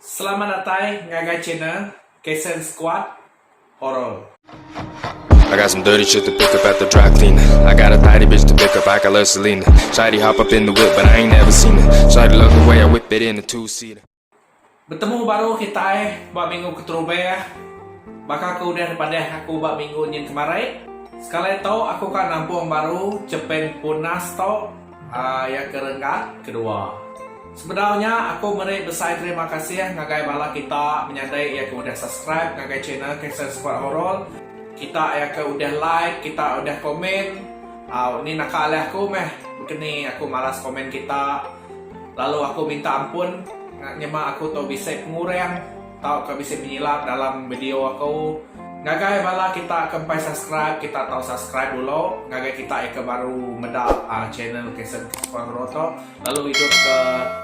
Selamat datang ngagai channel Kesen Squad Horror. I got some dirty shit to pick up at the dry cleaner. I got a tidy bitch to pick up, I got love Selena. Shawty hop up in the whip, but I ain't never seen her. Shawty love the way I whip it in a two-seater. Bertemu baru kita buat minggu keterubah. Bakal aku udah daripada aku buat minggu yang kemarin. Sekali tahu aku kan nampung baru Jepen Punas tau yang kerenggat kedua. Sebenarnya aku meri besar terima kasih ngagai bala kita menyadai ya udah subscribe ngagai channel Kesen Squad Horror. Kita ya udah like, kita udah komen. Ini nakal aku meh. Begini aku malas komen kita. Lalu aku minta ampun. Nyema aku tahu bisa pengurang, tahu kau bisa menyilap dalam video aku. Ngagai bala kita kempai subscribe, kita tahu subscribe dulu. Ngagai kita ke baru medap channel Kesen Squad Horror. Lalu hidup ke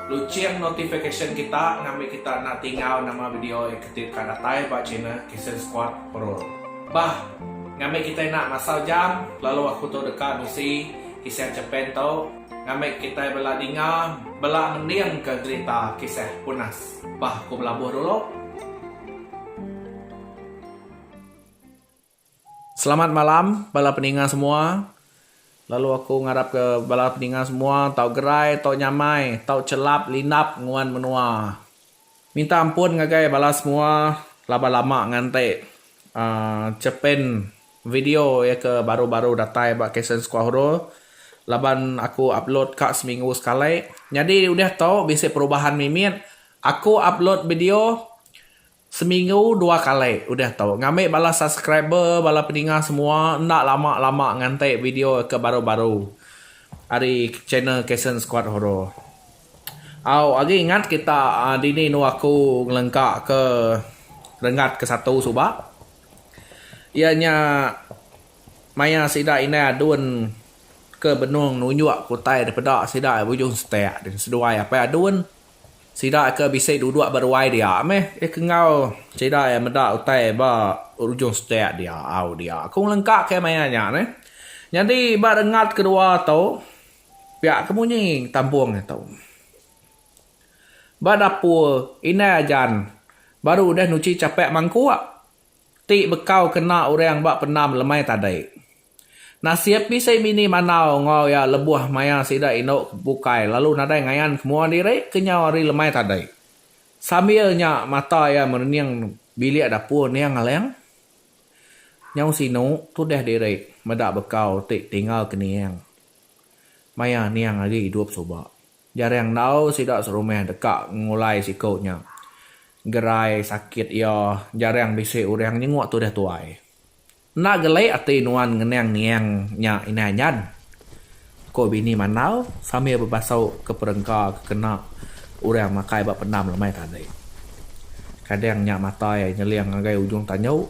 lucien notification kita, ngambil kita nak tinggal nama video yang ketika datai buat channel Kesen Squad Horror. Bah, ngambil kita nak masal jam, lalu aku tu dekat mesti kisah Jepen tau. Ngambil kita bela dengar, bela mendiang ke cerita kisah Punas. Bah, aku belabuh dulu. Selamat malam, bala pendengar semua. Lalu aku ngarap ke bala pendengar semua, tau gerai, tau nyamai, tau celap, linap, nguan menua. Minta ampun ngagai bala semua, lama-lama ngantek. Jepen video ya ke baru-baru datai buat Kesen Squad Horror. Laban aku upload kak seminggu sekali. Jadi udah tahu basic perubahan mimit. Aku upload video seminggu 2 kali. Udah tahu. Ngambil bala subscriber, bala pendengar semua. Nak lama-lama ngantek video ke baru-baru. Dari channel Kesen Squad Horror. Lagi ingat kita dini nu aku ngelengkak ke rengat ke satu subak. Ianya maya sida ina adun ke benung nunjuk kutai daripada sida bujung setek dan seduai apa adun sida ke bisa duduk berwai dia meh kengau sida yang meda utai ba ujung setek dia dia aku lengkap ke maya nya ne jadi ba rengat kedua tau pihak kemunying tampung tau ba dapur ina ajan baru dah nuci capek mangkuak ti bekau kena orang bak penam lemai tadai. Nasiap pisai mini manau ngau ya lebuah maya sida inok bukai lalu nadai ngayan semua diri kenyau hari lemai tadai. Sambilnya mata ya mereniang bilik dapur niang ngaleng. Nyau sinu tu dah diri medak bekau ti tinggal ke niang. Maya niang lagi hidup soba. Jarang nau sida serumah dekat ngulai sikutnya. Gerai sakit ya jarang bisa orang nyengok tu dah tuai. Nak gelai ati nuan ngenang niang nya inanyan. Ko bini manau sambil berbasau ke perengka kena orang makai bak penam lemai tadi. Kadang nya mata ya nyeliang ngagai ujung tanyau.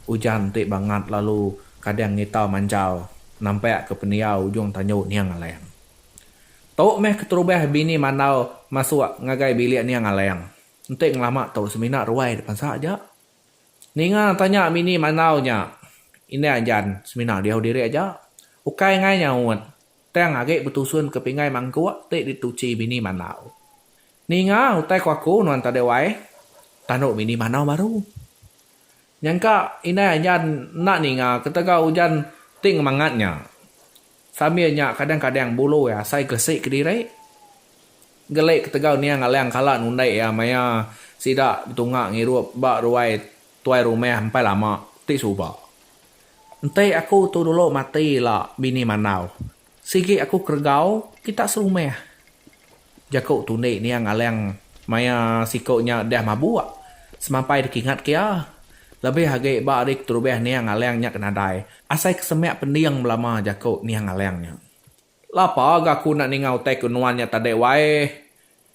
Hujan tik bangat lalu kadang ngitau manjau nampak ke peniau ujung tanyau niang ngaleng. Tok meh keterubah bini manau masuk ngagai bilik niang ngaleng. Entek ngelama tau seminar ruai depan saja. Ninga tanya mini manaunya. Ini ajan seminar dia diri aja. Ukai ngai nyawut. Teng agak betusun ke pingai mangkuak tek dituci bini manau. Ninga utai kuaku nuan tade wai. Tanuk bini manau baru. Nyangka ini ajan nak ninga ketika hujan ting mangatnya. Sambilnya kadang-kadang bulu ya saya gesik ke diri. Gelek ketegau ni yang alang kalah nundai ya maya sida betungak ngirup bak ruai tuai rumah sampai lama ti suba. Entai aku tu dulu mati lah bini manau. Sigi aku kergau kita serumah. Jakuk tunai ni yang alang maya sikoknya dah mabuk. Semampai dikingat kia. Lebih hagai bak adik terubah ni yang alangnya kena dai. Asai kesemek pendiang melama jakuk ni yang alangnya. Lapa agak aku nak ningau tai kunuannya tadi wae.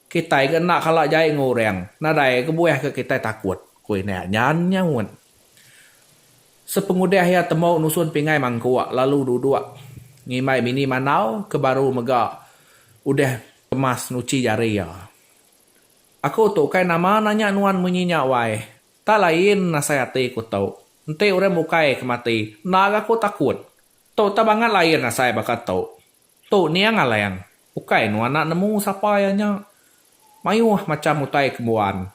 Kita ke nak kalak jai ngoreng. Nadai ke buah ke kita takut. Kue ni nyan nyawun. Sepengudah ya temau nusun pingai mangkuak. Lalu duduk. Ngimai bini manau ke baru megak. Udah kemas nuci jari ya. Aku tu kai nama nanya nuan menyinya wae. Tak lain nasayati ku tau. Ente orang mukai kemati. Naga aku takut. Tau tak banget lain nasay bakat tau. Tu niang alayang. Ukai nu anak nemu siapa ayahnya. mayuh macam utai kemuan.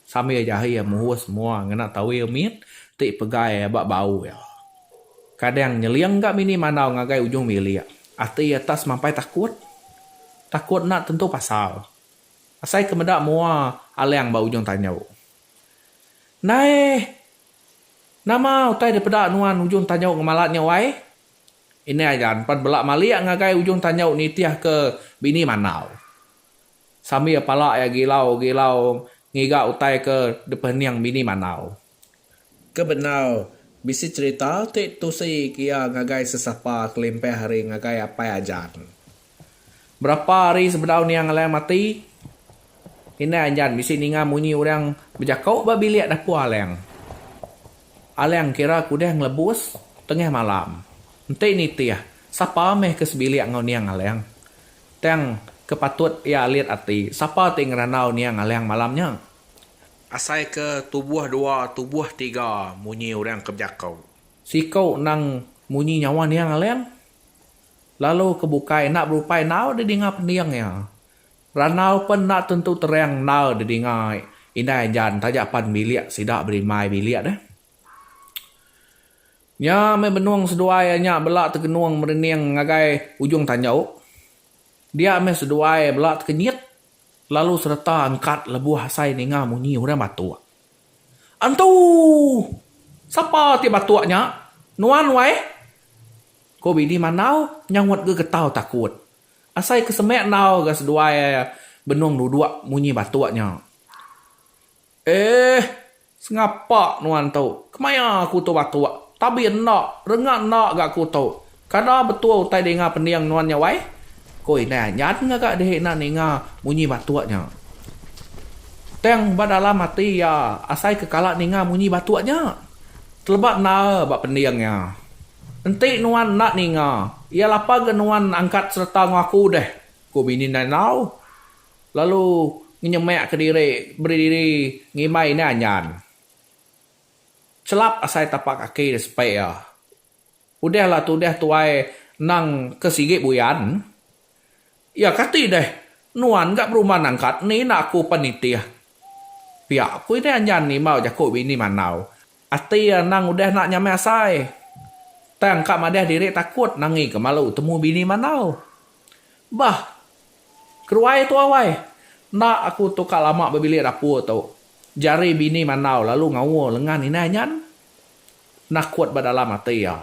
Sambil jahi ya muhus semua ngena tahu ya mit ti pegai bak bau ya. Kadang nyeliang gak mini manau ngagai ujung milia. Ati atas mampai takut. Takut nak tentu pasal. Asai kemedak mua aliang bak ujung tanyau. Nai. Nama utai daripada nuan ujung tanyau ngemalatnya wai. Ini ajan pan belak maliak ngagai ujung tanyau ni tiah ke bini manau. Sambil palak ya gilau ngiga utai ke depan yang bini manau. Kebenau, bisi cerita tik tusi kia ngagai sesapa kelempeh hari ngagai apa ajan. Berapa hari sebelum ni yang aleng mati? Ini ajan bisi ninga munyi orang berjakau babi liat dapur aleng. Aleng kira kudah ngelebus tengah malam. Nanti ni tiah, siapa meh ke sebiliak ngau niang aleng. Teng kepatut ia liat ati, siapa ting ranau niang aleng malamnya. Asai ke tubuh 2, tubuh 3 munyi orang keberjakau. Sikau nang munyi nyawa niang aleng. Lalu kebukai nak berupai nau dia dengar pendiang ya. Ranau pun nak tentu terang nau dia dengar. Indai jan tajapan biliak sidak berimai biliak dah. Nya me benuang seduai nya belak tergenuang mereniang ngagai ujung tanyau. Dia me seduai belak terkenyit. Lalu serta angkat lebuh hasai ninga munyi orang batua. Antu! Siapa ti batuanya? Nuan wai? Ko bini manau nyangwat ge getau takut. Asai kesemek nau ga seduai benuang duduk munyi batuanya. Sengapa nuan tau? Kemaya aku tu batua? Tapi nak, rengat nak gak aku tau. Kada betul utai dengar pendiang nuannya wai. Koi nah nyat ngagak deh nak ninga munyi batuaknya. Teng badalam mati ya asai kekalak ninga munyi batuaknya. Terlebat na bak pendiangnya. Enti nuan nak ninga. Ia lapa ke nuan angkat serta ngaku deh. Ko bini nanau. Lalu nyemek ke diri berdiri ngimai ni anyan. Celap asai tapak kaki sepai ya. Udahlah tu dah tuai nang kesigit buyan. Ya kati deh. Nuan gak perumahan angkat ni nak aku panitia. Pihak aku ini anjan ni mau jakuk bini manau. Ati nang udah nak nyamai asai. Tang kak madah diri takut nangi ke malu temu bini manau. Bah. Keruai tu awai. Nak aku tu kak lama berbilik dapur tu. Jari bini manau lalu ngawo lengan ini anyan. Nak kuat badalam mati ya.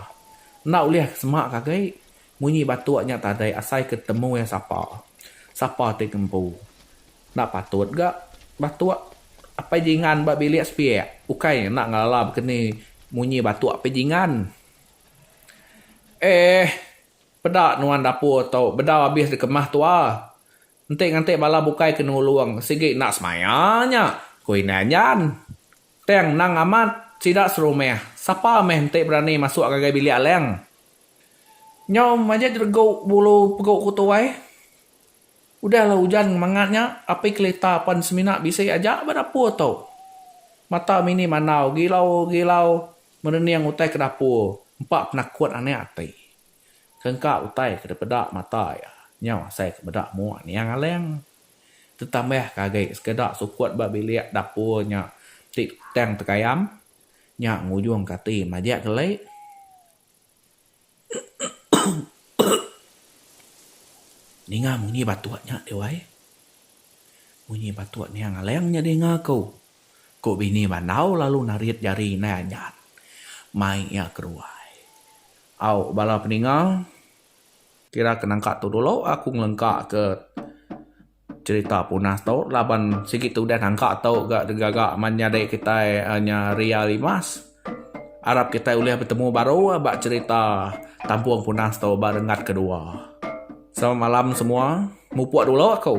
Nak uliah semak kagai. Munyi batuaknya tadai asai ketemu yang siapa. Siapa te kempu. Nak patut gak batuak. Apa jingan bak bilik sepiak. Ukai nak ngalam kini munyi batuak pejingan. Pedak nuan dapur tau. Bedau habis dikemah tua. Nanti bala bukai kena luang. Sigit nak semayanya. Koi nanyan. Teng nang amat. Sidak serumeh. Siapa meh nanti berani masuk kagai bilik aleng. Nyom aja jerguk bulu peguk kutuai. Udahlah hujan mangatnya. Api kelita pan seminak bisa aja berdapur tau. Mata mini manau. Gilau. Mereniang utai ke dapur. Empat penakut aneh hati. Kengkak utai ke depedak mata ya. Nyawa saya ke bedak muak ni yang aleng. Tetambah kagai sekedak sukut bak bilik dapurnya. Tik teng tekayam. Nyak ngujung kati majak kelai. Dengar munyi batuaknya dewai. Munyi batuak ni yang alengnya dengar kau. Kau bini manau lalu narit jari nanyat. Mai ya keruai. Au bala peninggal. Kira kenangkat tu dulu aku ngelengkak ke cerita punas tau. Laban sikit tu dah nangkak tau gak degagak manyadai kita hanya Ria Limas. Arab kita boleh bertemu baru bak cerita Tampuang Punas tau barengat kedua. Selamat malam semua. Mupuak dulu aku.